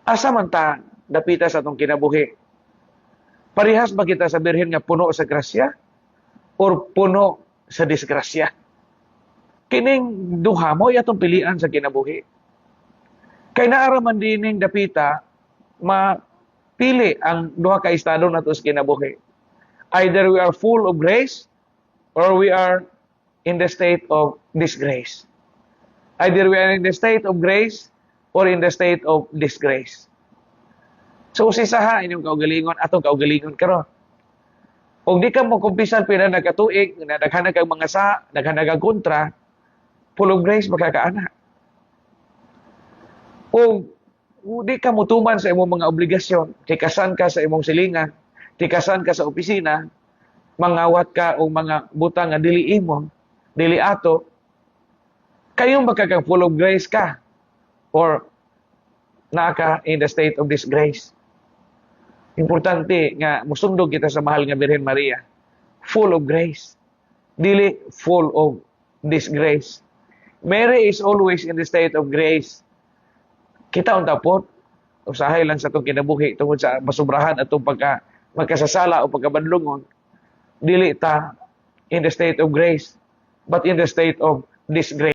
Asa man ta dapita sa atong kinabuhi? Parihas ba kita sa birhen nga puno sa grasya or puno sa disgrasya? Kining duha mo atong pilian sa kinabuhi. Kay naara man dining dapita mapili ang duha ka estado nato sa kinabuhi. Either we are full of grace or we are in the state of disgrace. Either we are in the state of grace or in the state of disgrace. So, usisaha inyong kaugalingon, atong kaugalingon karon. Kung di ka mo kumpisan pina nagkatuig, naghanag kang mga naghanag kang kontra, full of grace makakaana. Kung di ka mutuman sa imong mga obligasyon, tikasan ka sa imong silingan, tikasan ka sa opisina, mangawat ka o mga butang nga dili imo, dili ato, kayong magkakang full of grace ka or naka in the state of disgrace. Importante nga musundog kita sa mahal nga Birhen Maria. Full of grace. Dili full of disgrace. Mary is always in the state of grace. Kita unta po, usahay lang sa itong kinabuhi tungkol sa masubrahan at itong magkasasala o pagkabadlungon. Dili ta in the state of grace, but in the state of disgrace.